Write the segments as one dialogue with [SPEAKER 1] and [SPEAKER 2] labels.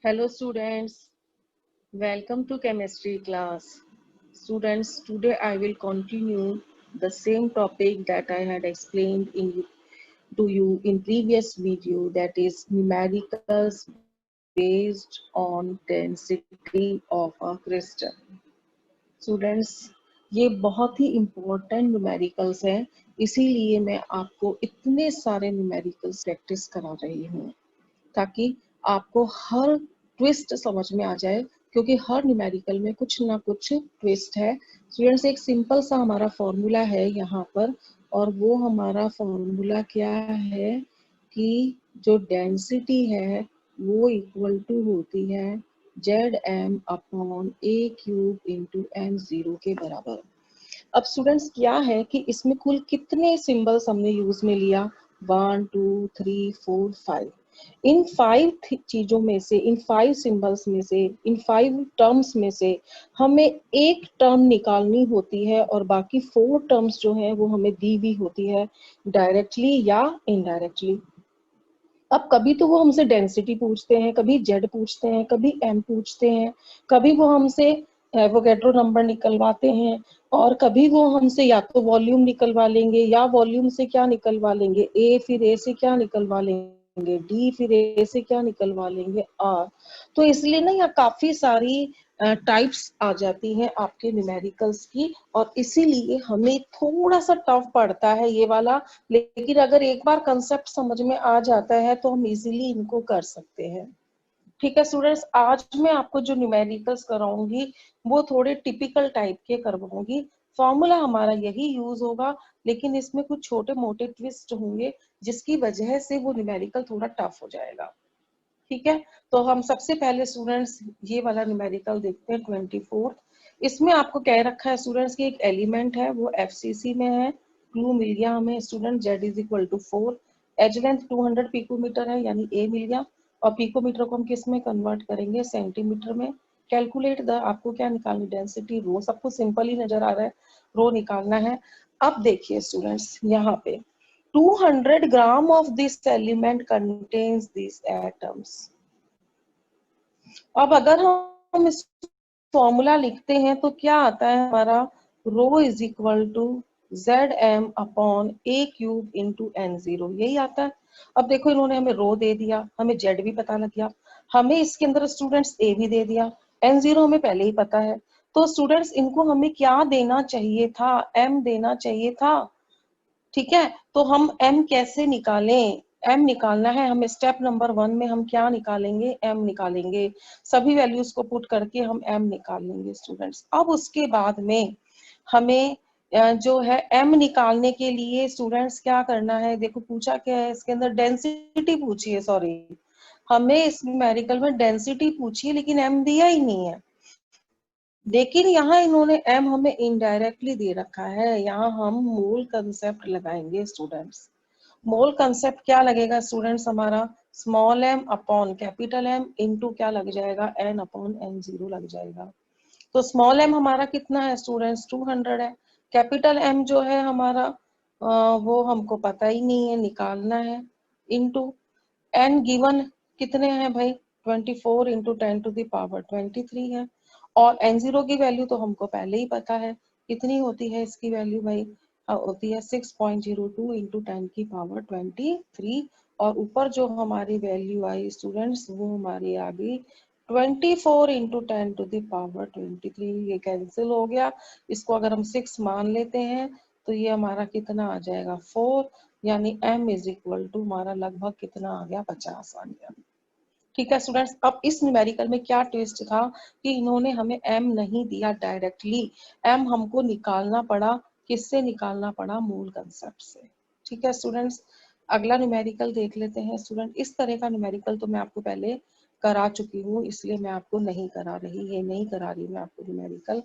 [SPEAKER 1] Hello students, welcome to chemistry class. Students, today I will continue the same topic that I had explained to you in previous video, that is numericals based on density of a crystal. Students, ये बहुत ही important numericals हैं, इसीलिए मैं आपको इतने सारे numericals practice करा रही हूँ ताकि आपको हर ट्विस्ट समझ में आ जाए, क्योंकि हर न्यूमेरिकल में कुछ ना कुछ ट्विस्ट है। स्टूडेंट्स, एक सिंपल सा हमारा फॉर्मूला है यहाँ पर, और वो हमारा फॉर्मूला क्या है कि जो डेंसिटी है वो इक्वल टू होती है Zm upon a cube into m0 के बराबर। अब स्टूडेंट्स क्या है कि इसमें कुल कितने सिंबल्स हमने यूज में लिया, 1 2 3 4 5। इन 5 चीजों में से, इन 5 सिंबल्स में से, इन 5 टर्म्स में से हमें एक टर्म निकालनी होती है और बाकी 4 टर्म्स जो हैं वो हमें दी हुई होती है डायरेक्टली या इनडायरेक्टली। अब कभी तो वो हमसे डेंसिटी पूछते हैं, कभी जेड पूछते हैं, कभी एम पूछते हैं, कभी वो हमसे एवोगैड्रो नंबर निकलवाते हैं, और कभी वो हमसे या तो वॉल्यूम निकलवा लेंगे या वॉल्यूम से क्या निकलवा लेंगे ए, फिर ए से क्या निकलवा लेंगे डी, फिर ए से क्या निकलवा लेंगे आर। तो इसलिए ना यहाँ काफी सारी टाइप्स आ जाती हैं आपके न्यूमेरिकल्स की, और इसीलिए हमें थोड़ा सा टफ पड़ता है ये वाला। लेकिन अगर एक बार कंसेप्ट समझ में आ जाता है तो हम इजीली इनको कर सकते हैं। ठीक है स्टूडेंट्स, आज मैं आपको जो न्यूमेरिकल्स कराऊंगी वो थोड़े टिपिकल टाइप के करवाऊंगी। फॉर्मूला हमारा यही यूज होगा, लेकिन इसमें कुछ छोटे मोटे ट्विस्ट होंगे जिसकी वजह से वो न्यूमेरिकल थोड़ा टफ हो जाएगा। ठीक है, तो हम सबसे पहले स्टूडेंट्स ये वाला न्यूमेरिकल देखते हैं 24। इसमें आपको कह रखा है स्टूडेंट्स की एक एलिमेंट है वो एफसीसी में है। क्लू मिल गया हमें student, Z is equal to 4, edge length 200 picometre है यानी ए मिल गया, और पिकोमीटर को हम किस में कन्वर्ट करेंगे, सेंटीमीटर में। कैलकुलेट द, आपको क्या निकालनी, डेंसिटी रो। सबको सिंपल ही नजर आ रहा है, रो निकालना है। अब देखिए स्टूडेंट्स, यहाँ पे 200 ग्राम of this element contains these atoms। अब अगर हम इस फॉर्मूला लिखते हैं तो क्या आता है हमारा, rho is equal to Zm upon a cube into n0, यही आता है। अब देखो इन्होंने हमें रो दे दिया, हमें जेड भी पता लग गया, हमें इसके अंदर स्टूडेंट्स a भी दे दिया, n0 हमें पहले ही पता है। तो स्टूडेंट्स इनको हमें क्या देना चाहिए था, m देना चाहिए था। ठीक है, तो हम m कैसे निकालें, m निकालना है हमें, स्टेप नंबर 1 में हम क्या निकालेंगे, m निकालेंगे। सभी वैल्यूज को पुट करके हम m निकाल लेंगे स्टूडेंट्स। अब उसके बाद में हमें जो है m निकालने के लिए स्टूडेंट्स क्या करना है, देखो पूछा क्या है इसके अंदर, डेंसिटी पूछी है, सॉरी हमें इस न्यूमेरिकल में डेंसिटी पूछी है लेकिन m दिया ही नहीं है। लेकिन यहाँ इन्होंने m हमें इनडायरेक्टली दे रखा है, यहाँ हम मोल कंसेप्ट लगाएंगे स्टूडेंट्स। मोल कंसेप्ट क्या लगेगा स्टूडेंट्स हमारा, small m upon capital M into क्या लग जाएगा, n अपॉन n0 लग जाएगा। तो स्मॉल m हमारा कितना है स्टूडेंट्स, 200 है। कैपिटल M जो है हमारा वो हमको पता ही नहीं है, निकालना है, इंटू n गिवन कितने हैं भाई, 24 इंटू 10 टू द पावर 23 है। और n0 की वैल्यू तो हमको पहले ही पता है, कितनी होती है इसकी वैल्यू भाई, होती है 6.02 इंटू 10 की पावर 23। और ऊपर जो हमारी वैल्यू आई स्टूडेंट्स वो हमारी आ गई 24 इंटू 10 टू द पावर 23। ये कैंसिल हो गया, इसको अगर हम 6 मान लेते हैं तो ये हमारा कितना आ जाएगा, 4, यानी m इज इक्वल टू हमारा लगभग कितना आ गया, 50 आ गया। ठीक है स्टूडेंट्स, अब इस न्यूमेरिकल में क्या ट्विस्ट था कि इन्होंने हमें m नहीं दिया डायरेक्टली, m हमको निकालना पड़ा, किससे निकालना पड़ा, मूल कंसेप्ट से। ठीक है स्टूडेंट्स, अगला न्यूमेरिकल देख लेते हैं स्टूडेंट। इस तरह का न्यूमेरिकल तो मैं आपको पहले करा चुकी हूँ, इसलिए मैं आपको नहीं करा रही, ये नहीं करा रही मैं आपको न्यूमेरिकल।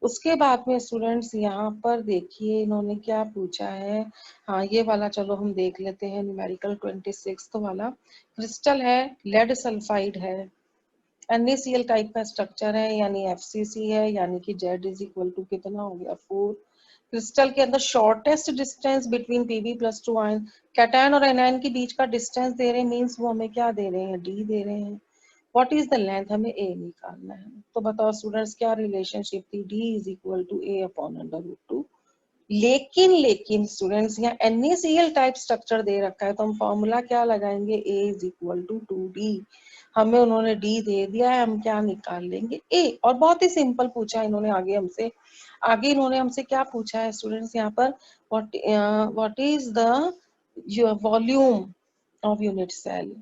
[SPEAKER 1] उसके बाद में स्टूडेंट्स यहाँ पर देखिए इन्होंने क्या पूछा है, हाँ ये वाला चलो हम देख लेते हैं, न्यूमेरिकल 26 वाला। क्रिस्टल है, लेड सल्फाइड है, NaCl टाइप का स्ट्रक्चर है, यानी FCC है, यानी कि Z इज इक्वल टू कितना हो गया, 4। क्रिस्टल के अंदर shortest distance between Pb+2 ion, cation और एनायन के बीच का डिस्टेंस दे रहे हैं, मींस वो हमें क्या दे रहे हैं, D दे रहे हैं। व्हाट इज द लेंथ, हमें ए निकालना है। तो बताओ स्टूडेंट्स क्या रिलेशनशिप थी, D is equal to A upon under root two. लेकिन स्टूडेंट्स यहाँ NaCl टाइप स्ट्रक्चर दे रखा है, तो हम फॉर्मूला क्या लगाएंगे, ए इज इक्वल टू 2d। हमें उन्होंने डी दे दिया है, हम क्या निकाल लेंगे, ए। और बहुत ही सिंपल पूछा इन्होंने आगे इन्होंने हमसे क्या पूछा है स्टूडेंट्स यहाँ पर, what is the volume of unit cell.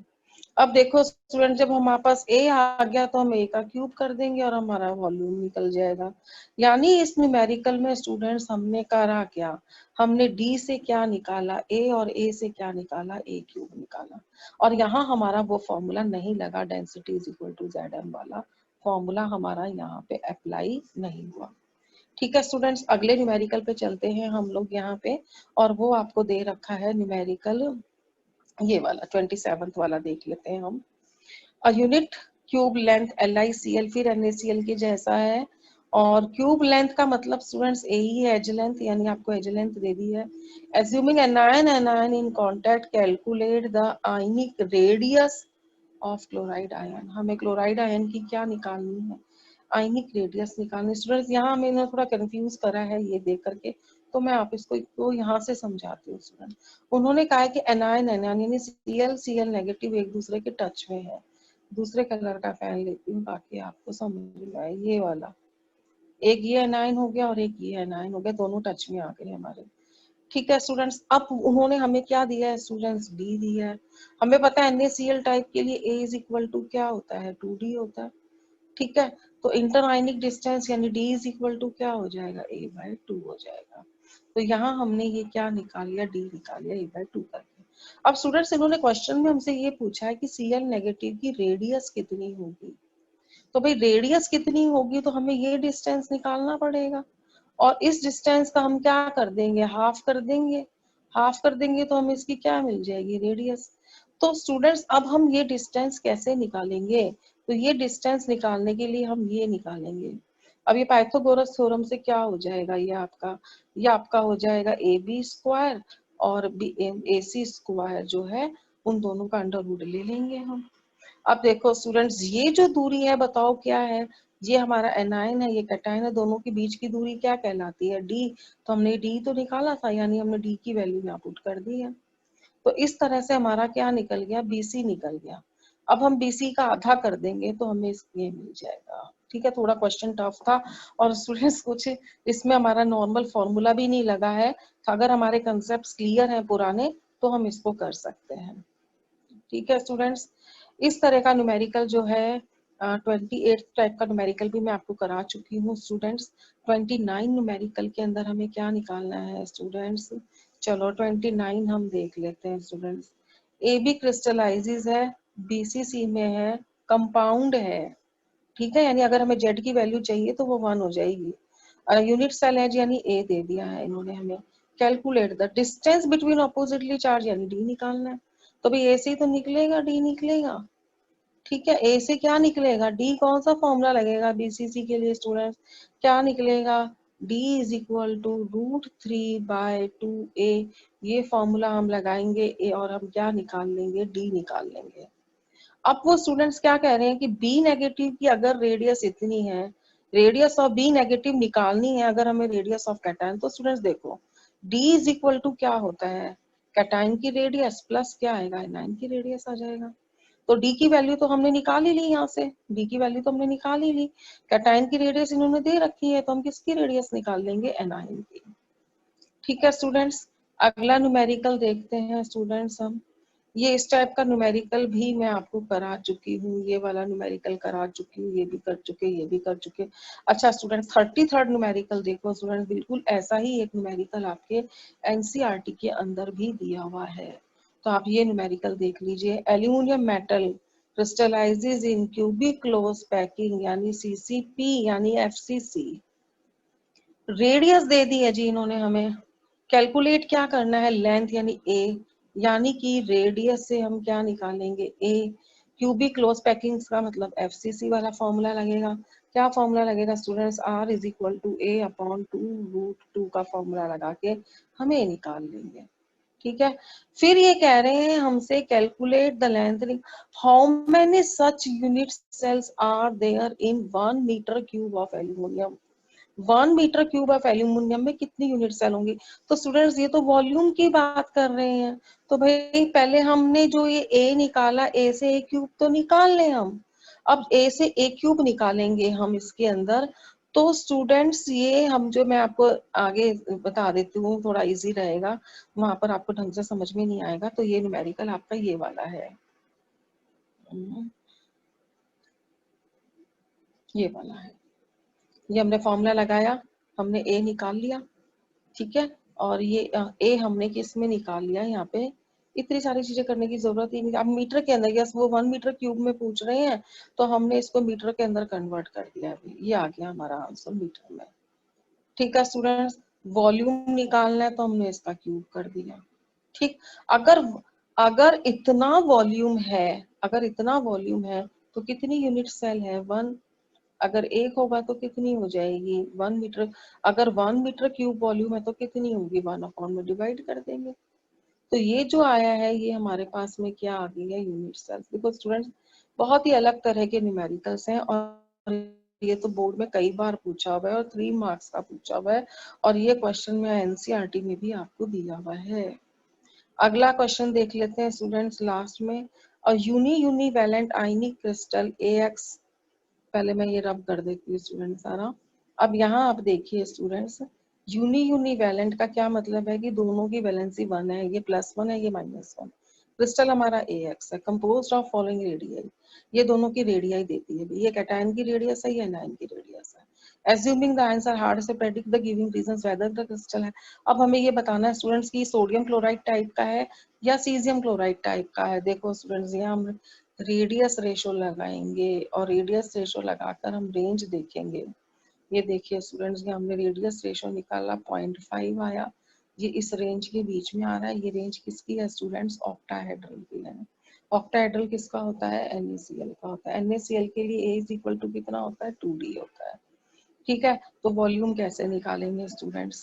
[SPEAKER 1] अब देखो स्टूडेंट, जब हमारे पास ए आ गया तो हम ए का क्यूब कर देंगे और हमारा वॉल्यूम निकल जाएगा। यानी इस न्यूमेरिकल में स्टूडेंट्स हमने करा क्या, हमने डी से क्या निकाला ए, और ए से क्या निकाला, ए क्यूब निकाला। और यहाँ हमारा वो फॉर्मूला नहीं लगा, density is equal to ZM वाला फॉर्मूला हमारा यहाँ पे अप्लाई नहीं हुआ। ठीक है स्टूडेंट्स, अगले न्यूमेरिकल पे चलते हैं हम लोग यहाँ पे, और वो आपको दे रखा है न्यूमेरिकल ये वाला 27th वाला देख लेते हैं हम। A unit cube length LiCl फिर NaCl के जैसा है, और क्यूब लेंथ का मतलब स्टूडेंट्स ए ही है, एज लेंथ, यानी आपको एज लेंथ दे दी है। Assuming anion in contact calculate the ionic radius of chloride ion. हमें क्लोराइड आयन की क्या निकालनी है, आयनिक रेडियस निकालनी। स्टूडेंट्स यहाँ मैंने थोड़ा कंफ्यूज करा है ये देख करके, तो मैं आप इसको यहाँ से समझाती हूँ स्टूडेंट। उन्होंने कहा है कि एनायन यानी Cl नेगेटिव एक दूसरे के टच में है। दूसरे कलर का फैन लेती हूँ ताकि आपको समझ में आए। ये वाला, एक ये एनायन हो गया और एक ये एनायन हो गया, दोनों टच में आ गए हमारे। ठीक है स्टूडेंट्स, अब उन्होंने हमें क्या दिया है स्टूडेंट्स, डी दिया है। हमें पता है NaCl टाइप के लिए A इज इक्वल टू क्या होता है, 2d होता है। ठीक है, तो इंटर आयनिक डिस्टेंस यानी D इज इक्वल टू क्या हो जाएगा, A/2 हो जाएगा। तो यहाँ हमने ये क्या निकाल लिया, D निकाल लिया A/2 करके। अब स्टूडेंट्स इन्होंने क्वेश्चन में हमसे ये पूछा है कि Cl नेगेटिव की रेडियस कितनी होगी। तो भाई रेडियस कितनी होगी, तो हमें ये डिस्टेंस निकालना पड़ेगा, और इस डिस्टेंस का हम क्या कर देंगे, हाफ कर देंगे। हाफ कर देंगे तो हमें इसकी क्या मिल जाएगी, रेडियस। तो स्टूडेंट्स अब हम ये डिस्टेंस कैसे निकालेंगे, तो ये डिस्टेंस निकालने के लिए हम ये निकालेंगे। अब ये पाइथागोरस थ्योरम से क्या हो जाएगा, ये आपका हो जाएगा AB स्क्वायर और AC स्क्वायर जो है, उन दोनों का अंडर रूट ले लेंगे हम। अब देखो स्टूडेंट्स, ये जो दूरी है बताओ क्या है, ये हमारा एनायन है, ये कैटायन है, दोनों के बीच की दूरी क्या कहलाती है, डी। तो हमने डी तो निकाला था, यानी हमने डी की वैल्यू यहाँ पुट कर दी है। तो इस तरह से हमारा क्या निकल गया, BC निकल गया। अब हम BC का आधा कर देंगे तो हमें ये मिल जाएगा। ठीक है, थोड़ा क्वेश्चन टफ था, और स्टूडेंट्स कुछ इसमें हमारा नॉर्मल फॉर्मूला भी नहीं लगा है, तो अगर हमारे कंसेप्ट क्लियर हैं पुराने तो हम इसको कर सकते हैं। ठीक है स्टूडेंट्स, इस तरह का न्यूमेरिकल जो है 28 टाइप का न्यूमेरिकल भी मैं आपको करा चुकी हूँ स्टूडेंट्स। 29 न्यूमेरिकल के अंदर हमें क्या निकालना है स्टूडेंट्स, चलो 29 हम देख लेते हैं स्टूडेंट्स। AB क्रिस्टलाइजेज है, BCC में है, कंपाउंड है। ठीक है, यानी अगर हमें Z की वैल्यू चाहिए तो वो 1 हो जाएगी। यूनिट सेल है यानी A दे दिया है इन्होंने हमें। Calculate the distance between oppositely charge यानी D निकालना है। तो भाई A से ही तो निकलेगा, D निकलेगा। ठीक है, A से क्या निकलेगा, D। कौन सा फॉर्मूला लगेगा BCC के लिए स्टूडेंट्स, क्या निकलेगा, D is equal to √3/2A। ये फॉर्मूला हम लगाएंगे A, और हम क्या निकाल लेंगे, D निकाल लेंगे। अब वो स्टूडेंट्स क्या कह रहे हैं कि B नेगेटिव की अगर रेडियस इतनी है, रेडियस ऑफ B नेगेटिव निकालनी है अगर हमें रेडियस ऑफ कैटायन, तो स्टूडेंट्स देखो D इज इक्वल टू क्या होता है, कैटायन की रेडियस प्लस क्या आएगा, एनायन की रेडियस आ जाएगा। तो डी की वैल्यू तो हमने निकाल ही ली, यहाँ से डी की वैल्यू तो हमने निकाल ही ली। कैटायन की रेडियस इन्होंने दे रखी है, तो हम किसकी रेडियस निकाल लेंगे, एनायन की। ठीक है स्टूडेंट्स, अगला न्यूमेरिकल देखते हैं स्टूडेंट्स हम। ये इस टाइप का न्यूमेरिकल भी मैं आपको करा चुकी हूँ, ये वाला न्यूमेरिकल करा चुकी हूँ, ये भी कर चुके, ये भी कर चुके। अच्छा स्टूडेंट्स, 33rd न्यूमेरिकल देखो स्टूडेंट्स, बिल्कुल ऐसा ही एक न्यूमेरिकल आपके NCERT के अंदर भी दिया हुआ है। तो आप ये न्यूमेरिकल देख लीजिए। एल्यूमिनियम मेटल क्रिस्टलाइजेज इन क्यूबिक क्लोज पैकिंग यानी CCP यानी FCC। रेडियस दे दी है जी इन्होंने हमें। कैलकुलेट क्या करना है, लेंथ यानी A, यानी कि रेडियस से हम क्या निकालेंगे, A। क्यूबिक क्लोज पैकिंग का मतलब FCC वाला फॉर्मूला लगेगा। क्या फॉर्मूला लगेगा students, R is equal to A upon 2√2 का फॉर्मूला लगा के हमें निकाल लेंगे। ठीक है। फिर ये कह रहे हैं हमसे calculate the length, how many such unit cells are there in 1 metre cube of aluminium. 1 metre cube of aluminium में कितनी यूनिट सेल होंगी। तो स्टूडेंट्स ये तो वॉल्यूम की बात कर रहे हैं, तो भाई पहले हमने जो ये ए निकाला, ए से ए क्यूब तो निकाल लें हम। अब ए से ए क्यूब निकालेंगे हम इसके अंदर, तो स्टूडेंट्स ये हम जो मैं आपको आगे बता देती हूँ, थोड़ा इजी रहेगा, वहां पर आपको ढंग से समझ में नहीं आएगा। तो ये न्यूमेरिकल आपका ये वाला है, ये वाला है। ये हमने फॉर्मूला लगाया, हमने ए निकाल लिया, ठीक है। और ये ए हमने किस में निकाल लिया, यहाँ पे इतनी सारी चीजें करने की जरूरत ही नहीं। अब मीटर के अंदर, यस वो 1 मीटर क्यूब में पूछ रहे हैं, तो हमने इसको मीटर के अंदर कन्वर्ट कर दिया। अभी ये आ गया हमारा आंसर मीटर में। ठीक है स्टूडेंट्स, वॉल्यूम निकालना है तो हमने इसका क्यूब कर दिया। ठीक, अगर अगर इतना वॉल्यूम है, अगर इतना वॉल्यूम है तो कितनी यूनिट सेल है, 1। अगर एक होगा तो कितनी हो जाएगी, 1 मीटर। अगर 1 मीटर क्यूब वॉल्यूम है तो कितनी होगी, 1 में डिवाइड कर देंगे। तो ये जो आया है ये हमारे पास में क्या आ गई है, यूनिट सेल्स। देखो स्टूडेंट्स, बहुत ही अलग तरह के न्यूमेरिकल्स हैं, और ये तो बोर्ड में कई बार पूछा हुआ है और 3 मार्क्स का पूछा हुआ है, और ये क्वेश्चन में एनसीईआरटी में भी आपको दिया हुआ है। अगला क्वेश्चन देख लेते हैं स्टूडेंट्स लास्ट में। यूनिवैलेंट आयनिक क्रिस्टल AX, पहले मैं ये रब कर देती हूँ स्टूडेंट सारा। अब यहाँ आप देखिए स्टूडेंट्स, यूनिवैलेंट का क्या मतलब है कि दोनों की वैलेंसी 1 है, ये +1 है, ये -1। क्रिस्टल हमारा AX है, कंपोज्ड ऑफ फॉलोइंग रेडियाई, ये दोनों की रेडियाई देती है, ये कैटायन की रेडियस है, ये एनायन की रेडियस है। Assuming the answer hard से predict the giving reasons whether the crystal है। अब हमें ये बताना है स्टूडेंट्स की सोडियम क्लोराइड टाइप का है या सीजियम क्लोराइड टाइप का है। देखो स्टूडेंट्स, यहाँ हम रेडियस रेशो लगाएंगे, और रेडियस रेशो लगाकर हम रेंज देखेंगे। ये देखिए स्टूडेंट्स, ये हमने रेडियस रेशो निकाला, 0.5 आया, ये इस रेंज के बीच में आ रहा है। ये रेंज किसकी है स्टूडेंट्स, ऑक्टाहेड्रल की है। ऑक्टाहेड्रल किसका होता है, NaCl का होता है। NaCl के लिए A इक्वल टू कितना होता है, 2D होता है। ठीक है, तो वॉल्यूम कैसे निकालेंगे स्टूडेंट्स,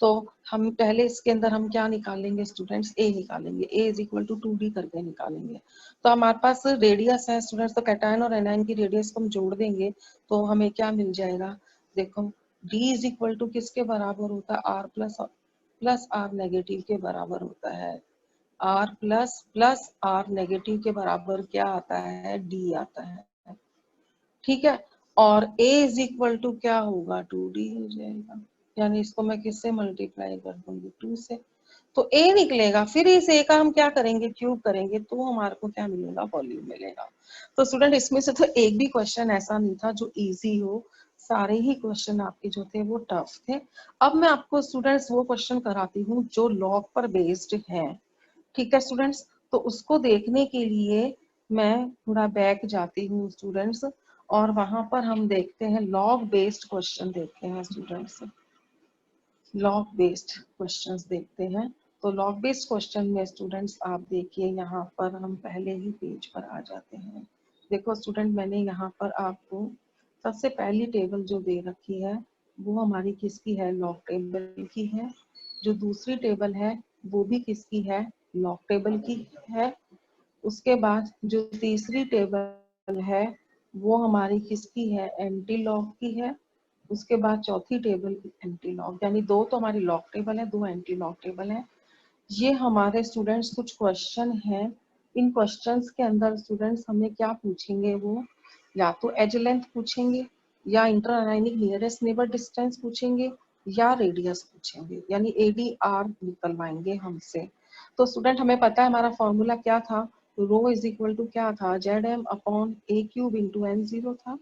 [SPEAKER 1] तो हम पहले इसके अंदर हम क्या निकालेंगे स्टूडेंट्स, ए निकालेंगे, ए इज इक्वल टू 2D करके निकालेंगे। तो हमारे पास रेडियस है स्टूडेंट्स, तो कैटायन और एनायन की रेडियस को हम जोड़ देंगे तो हमें क्या मिल जाएगा, देखो डी इज इक्वल टू किसके बराबर होता है, आर प्लस आर नेगेटिव के बराबर होता है। आर प्लस आर नेगेटिव के बराबर क्या आता है, डी आता है। ठीक है, और a इज इक्वल टू क्या होगा, 2D हो जाएगा। यानी इसको मैं किससे मल्टीप्लाई कर दूंगी, 2 से, तो a निकलेगा। फिर इस a का हम क्या करेंगे, क्यूब करेंगे, तो हमारे को क्या मिलेगा, वॉल्यूम मिलेगा। तो स्टूडेंट इसमें से तो एक भी क्वेश्चन ऐसा नहीं था जो इजी हो, सारे ही क्वेश्चन आपके जो थे वो टफ थे। अब मैं आपको स्टूडेंट्स वो क्वेश्चन कराती हूँ जो लॉग पर बेस्ड है। ठीक है स्टूडेंट्स, तो उसको देखने के लिए मैं थोड़ा बैक जाती हूँ स्टूडेंट्स, और वहां पर हम देखते हैं लॉग बेस्ड क्वेश्चन, देखते हैं स्टूडेंट्स, लॉग बेस्ड क्वेश्चंस देखते हैं। तो लॉग बेस्ड क्वेश्चन में स्टूडेंट्स आप देखिए, यहाँ पर हम पहले ही पेज पर आ जाते हैं। देखो स्टूडेंट, मैंने यहाँ पर आपको सबसे पहली टेबल जो दे रखी है वो हमारी किसकी है, लॉग टेबल की है। जो दूसरी टेबल है वो भी किसकी है, लॉग टेबल की है। उसके बाद जो तीसरी टेबल है वो हमारी किसकी है, एंटी लॉग की है। उसके बाद चौथी टेबल एंटी लॉग, यानी दो तो हमारी लॉग टेबल है, दो एंटी लॉग टेबल है। ये हमारे स्टूडेंट्स कुछ क्वेश्चन हैं। इन क्वेश्चंस के अंदर स्टूडेंट्स हमें क्या पूछेंगे, वो या तो एज लेंथ पूछेंगे, या इंटर अलाइनिक नियरेस्ट नेबर डिस्टेंस पूछेंगे, या रेडियस पूछेंगे, यानी ADR निकलवाएंगे हमसे। तो स्टूडेंट हमें पता है हमारा फॉर्मूला क्या था, रो इज इक्वल टू क्या था, ZM upon A cube into N0 था।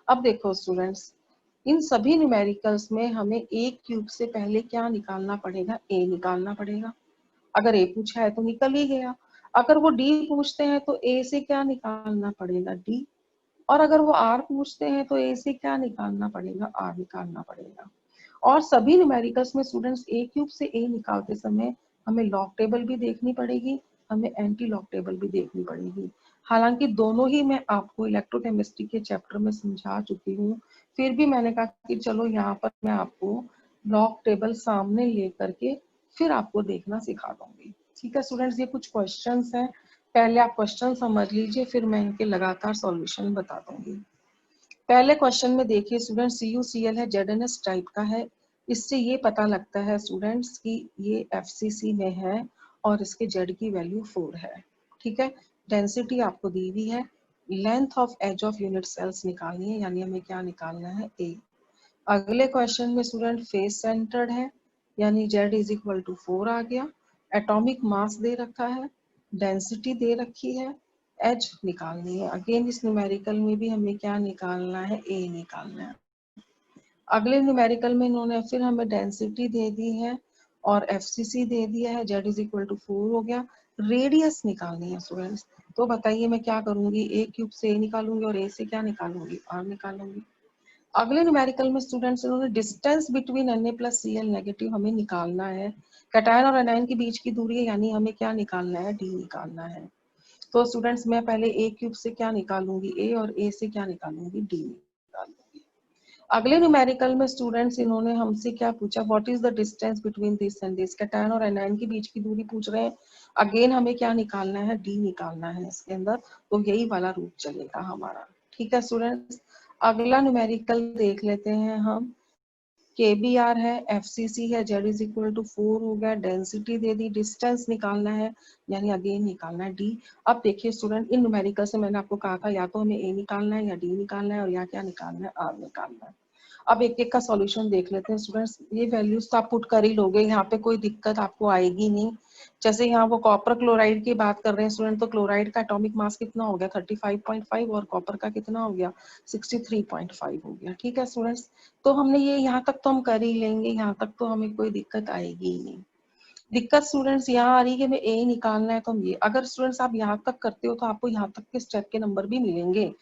[SPEAKER 1] अब देखो स्टूडेंट्स, इन सभी न्यूमेरिकल्स में हमें A क्यूब से पहले क्या निकालना पड़ेगा, A निकालना पड़ेगा। अगर A पूछा है तो निकल ही गया। अगर वो D पूछते हैं तो A से क्या निकालना पड़ेगा, D। और अगर वो R पूछते हैं तो A से क्या निकालना पड़ेगा, R निकालना पड़ेगा। और सभी न्यूमेरिकल्स में स्टूडेंट्स A क्यूब से A निकालते समय हमें लॉग टेबल भी देखनी पड़ेगी, हमें एंटी लॉग टेबल भी देखनी पड़ेगी। हालांकि दोनों ही मैं आपको इलेक्ट्रोकेमिस्ट्री के चैप्टर में समझा चुकी हूँ, फिर भी मैंने कहा कि चलो यहाँ पर मैं आपको लॉग टेबल सामने लेकर के फिर आपको देखना सिखा दूंगी। ठीक है स्टूडेंट्स, ये कुछ क्वेश्चंस हैं, पहले आप क्वेश्चन समझ लीजिए, फिर मैं इनके लगातार सॉल्यूशन बता दूंगी। पहले क्वेश्चन में देखिए स्टूडेंट्स, CuCl है, ZnS टाइप का है। इससे ये पता लगता है स्टूडेंट्स कि ये FCC में है और इसके Z की वैल्यू 4 है। ठीक है, डेंसिटी आपको दी हुई है, length of edge of unit cells निकालनी है, यानी हमें क्या निकालना है, A। अगले क्वेश्चन में स्टूडेंट फेस सेंटर्ड है, यानी Z इज इक्वल टू 4 आ गया। एटॉमिक मास दे रखा है, डेंसिटी दे रखी है, एच निकालनी है। अगेन इस न्यूमेरिकल में भी हमें क्या निकालना है, ए निकालना है। अगले न्यूमेरिकल में इन्होंने फिर हमें डेंसिटी दे दी है और एफसीसी दे दिया है, जेड इज इक्वल टू 4 हो गया। रेडियस निकालनी है स्टूडेंट्स, तो बताइए मैं क्या करूंगी, ए क्यूब से ए निकालूंगी और ए से क्या निकालूंगी, आर निकालूंगी। अगले न्यूमेरिकल में स्टूडेंट्स इन्होंने डिस्टेंस बिटवीन Na+Cl नेगेटिव हमें निकालना है, कैटायन और एनायन के बीच की दूरी है, यानी हमें क्या निकालना है, डी निकालना है। तो स्टूडेंट्स मैं पहले ए क्यूब से क्या निकालूंगी, ए, और ए से क्या निकालूंगी, डी निकालूंगी। अगले न्यूमेरिकल में स्टूडेंट्स इन्होंने हमसे क्या पूछा, what is the distance between this and this, cation और एनायन के बीच की दूरी पूछ रहे हैं। अगेन हमें क्या निकालना है, डी निकालना है इसके अंदर, तो यही वाला रूप चलेगा हमारा। ठीक है स्टूडेंट्स, अगला न्यूमेरिकल देख लेते हैं हम। KBR है, FCC है, Z इज इक्वल टू 4 हो गया, डेंसिटी दे दी, डिस्टेंस निकालना है, यानी अगेन निकालना है D। अब देखिए स्टूडेंट, इन न्यूमेरिकल से मैंने आपको कहा था या तो हमें A निकालना है या D निकालना है और या क्या निकालना है, R निकालना है। अब एक एक का सॉल्यूशन देख लेते हैं स्टूडेंट्स। ये वैल्यूज तो आप पुट कर ही लोगे, यहाँ पे कोई दिक्कत आपको आएगी नहीं। जैसे यहाँ वो कॉपर क्लोराइड की बात कर रहे हैं स्टूडेंट, तो क्लोराइड का एटॉमिक मास कितना हो गया, 35.5, और कॉपर का कितना हो गया, 63.5 हो गया। ठीक है स्टूडेंट्स, तो हमने ये यहाँ तक तो हम कर ही लेंगे, यहाँ तक तो हमें कोई दिक्कत आएगी ही नहीं। दिक्कत स्टूडेंट्स यहाँ आ रही है कि हमें ए निकालना है, तो हम ये, अगर स्टूडेंट्स आप यहाँ तक करते हो तो आपको यहाँ तक के स्टेप के नंबर भी मिलेंगे।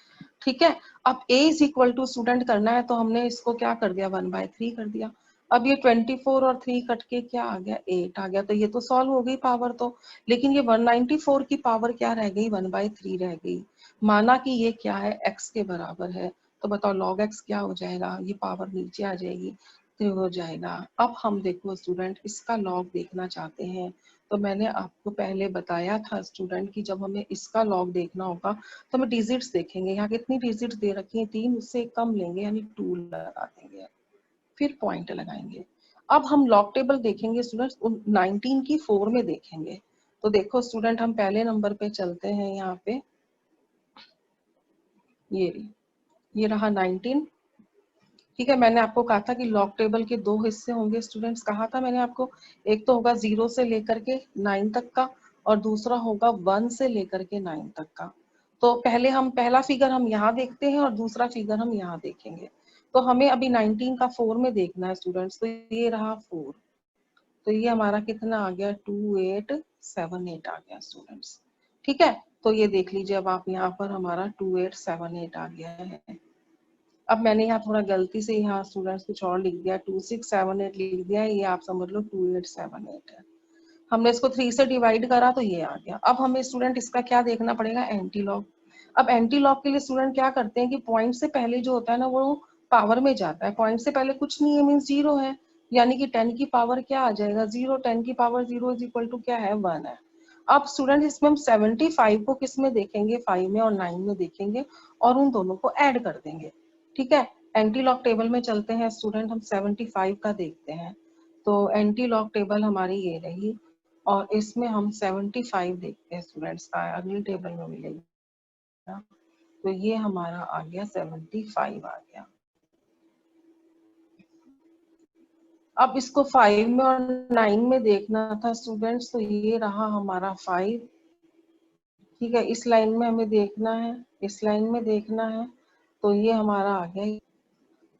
[SPEAKER 1] ठीक है, अब ए इज इक्वल टू स्टूडेंट करना है, तो हमने इसको क्या कर दिया, 1/3 कर दिया। अब ये 24 और 3 कट के क्या आ गया, 8 आ गया, तो ये तो सॉल्व हो गई पावर तो। लेकिन ये 194 की पावर क्या रह गई, 1/3 रह गई। माना कि ये क्या है, x के बराबर है, तो बताओ log x क्या हो जाएगा, ये पावर नीचे आ जाएगी, हो जाएगा। अब हम देखो स्टूडेंट, इसका लॉग देखना चाहते हैं, तो मैंने आपको पहले बताया था स्टूडेंट कि जब हमें इसका लॉग देखना होगा तो हमें डिजिट्स देखेंगे, यहाँ कितनी डिजिट्स दे रखी हैं, 3, उससे कम लेंगे यानी 2 लगा देंगे, फिर पॉइंट लगाएंगे। अब हम लॉग टेबल देखेंगे स्टूडेंट्स, 19 की 4 में देखेंगे। तो देखो स्टूडेंट, हम पहले नंबर पे चलते हैं, यहाँ पे ये रहा 19। ठीक है, मैंने आपको कहा था कि लॉग टेबल के 2 हिस्से होंगे स्टूडेंट्स, कहा था मैंने आपको, एक तो होगा 0 से लेकर के 9 तक का, और दूसरा होगा 1 से लेकर के 9 तक का। तो पहले हम पहला फिगर हम यहाँ देखते हैं और दूसरा फिगर हम यहाँ देखेंगे। तो हमें अभी 19 का 4 में देखना है स्टूडेंट्स, तो ये रहा 4, तो ये हमारा कितना आ गया, 2878 आ गया स्टूडेंट्स। ठीक है, तो ये देख लीजिए, अब आप यहाँ पर हमारा 2878 आ गया है। अब मैंने यहाँ थोड़ा गलती से यहाँ स्टूडेंट्स कुछ और लिख दिया, 2678 लिख दिया, ये आप समझ लो 2878 है। हमने इसको 3 से डिवाइड करा तो ये आ गया। अब हमें स्टूडेंट इसका क्या देखना पड़ेगा, एंटी लॉग। अब एंटी लॉग के लिए स्टूडेंट क्या करते हैं कि पॉइंट से पहले जो होता है ना, वो पावर में जाता है, पॉइंट से पहले कुछ नहीं है, मीन्स 0 है, यानी कि 10 की पावर क्या आ जाएगा, 0, 10 की पावर 0 इज इक्वल टू क्या है, 1 है। अब स्टूडेंट इसमें हम 75 को किस में देखेंगे, 5 में और 9 में देखेंगे, और उन दोनों को ऐड कर देंगे। ठीक है, एंटी लॉग टेबल में चलते हैं स्टूडेंट, हम 75 का देखते हैं। तो एंटी लॉग टेबल हमारी ये रही, और इसमें हम 75 देखते हैं स्टूडेंट्स का, अगली टेबल में मिलेगा। तो ये हमारा आ गया 75 आ गया। अब इसको 5 में और 9 में देखना था स्टूडेंट्स, तो ये रहा हमारा 5। ठीक है, इस लाइन में हमें देखना है, इस लाइन में देखना है, तो ये हमारा आ गया।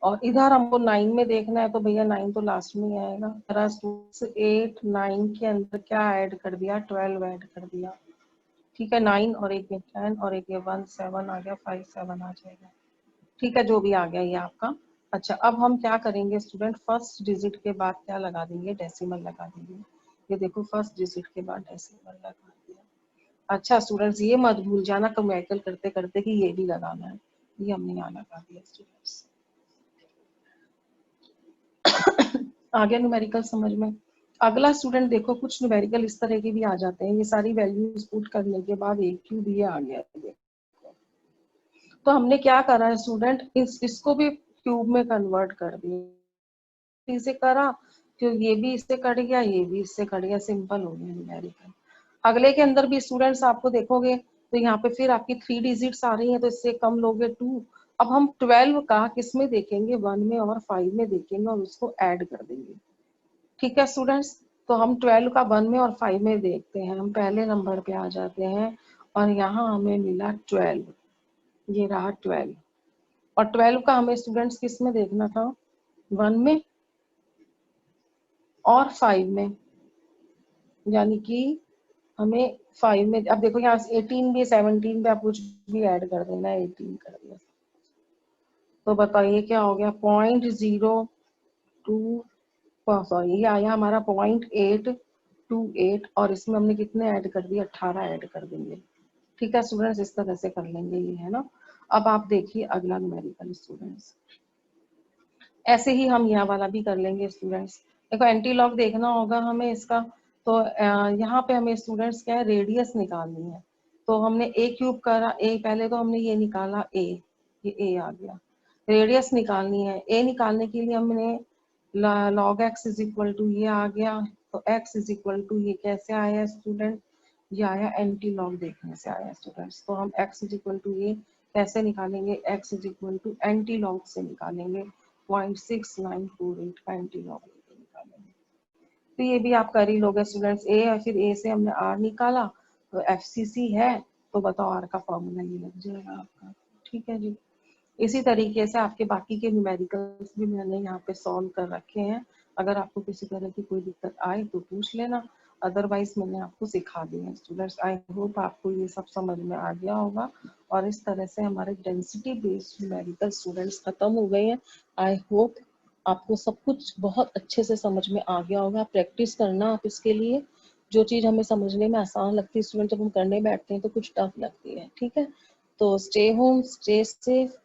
[SPEAKER 1] और इधर हमको 9 में देखना है, तो भैया 9 तो लास्ट में ही आएगा। 8 9 के अंदर क्या ऐड कर दिया, 12 ऐड कर दिया। ठीक है, 9 और एक 10 और एक 1, 7 आ गया, 5 7 आ जाएगा। ठीक है, जो भी आ गया ये आपका। अच्छा, अब हम क्या करेंगे स्टूडेंट, फर्स्ट डिजिट के बाद क्या लगा देंगे, डेसिमल लगा देंगे। ये देखो, फर्स्ट डिजिट के बाद डेसिमल लगा दिया। अच्छा स्टूडेंट्स, ये मत भूल जाना कमेकल करते करते कि ये भी लगाना है, ये हमने यहाँ लगा दिया स्टूडेंट्स। आ गया न्यूमेरिकल समझ में। अगला स्टूडेंट देखो, कुछ न्यूमेरिकल इस तरह के भी आ जाते हैं। ये सारी वैल्यूज पुट करने के बाद एक क्यूब ये आ गया। देखो, तो हमने क्या करा है स्टूडेंट, इसको भी क्यूब में कन्वर्ट कर दिया। इसे करा तो ये भी इससे कट गया, ये भी इससे कट गया, सिंपल हो गया न्यूमेरिकल। अगले के अंदर भी स्टूडेंट्स आपको देखोगे तो यहाँ पे फिर आपकी 3 डिजिट्स आ रही हैं, तो इससे कम लोगे 2। अब हम 12 का किस में देखेंगे, 1 में और 5 में देखेंगे और उसको ऐड कर देंगे। ठीक है स्टूडेंट्स, तो हम 12 का 1 में और 5 में देखते हैं। हम पहले नंबर पे आ जाते हैं और यहाँ हमें मिला 12, ये रहा 12। और 12 का हमें स्टूडेंट्स किस में देखना था, 1 में और 5 में, यानी कि हमें 5 में, अब देखो यहाँ 18 भी 17 पे आप कुछ भी ऐड कर देना, 18 कर दिया। तो बताइए क्या हो गया, 0.02, सॉरी ये आया हमारा 0.828, और इसमें हमने कितने ऐड कर दिए, 18 ऐड कर देंगे। ठीक है स्टूडेंट्स, इस तरह से कर लेंगे ये, है ना। अब आप देखिए अगला न्यूमेरिकल स्टूडेंट्स, ऐसे ही हम यहाँ वाला भी कर लेंगे स्टूडेंट्स। देखो एंटी लॉग देखना होगा हमें इसका, तो यहाँ पे हमें स्टूडेंट्स क्या है, रेडियस निकालनी है। तो हमने ए क्यूब करा, ए पहले तो हमने ये निकाला ए, ये ए आ गया। रेडियस निकालनी है, ए निकालने के लिए हमने log X is equal to ये आ गया। तो एक्स इज इक्वल टू ये कैसे आया स्टूडेंट, ये आया एंटी लॉग देखने से आया स्टूडेंट्स। तो हम एक्स इज इक्वल टू ये कैसे निकालेंगे, X is equal to antilog से निकालेंगे, 0.6948 का एंटी लॉग निकालेंगे। तो ये भी आप कर ही लोगे स्टूडेंट्स। ए और फिर ए से हमने आर निकाला, तो एफसीसी है, तो बताओ आर का फॉर्मूला ये लग जाएगा आपका। ठीक है जी, इसी तरीके से आपके बाकी के न्यूमेरिकल्स भी मैंने यहाँ पे सॉल्व कर रखे हैं। अगर आपको किसी तरह की कोई दिक्कत आए तो पूछ लेना, अदरवाइज मैंने आपको सिखा दिया है स्टूडेंट्स। आई होप आपको ये सब समझ में आ गया होगा। और इस तरह से हमारे डेंसिटी बेस्ड न्यूमेरिकल स्टूडेंट्स खत्म हो गए हैं। आई होप आपको सब कुछ बहुत अच्छे से समझ में आ गया होगा। प्रैक्टिस करना आप इसके लिए, जो चीज़ हमें समझने में आसान लगती है स्टूडेंट, जब हम करने बैठते हैं तो कुछ टफ लगती है। ठीक है, तो स्टे होम, स्टे सेफ,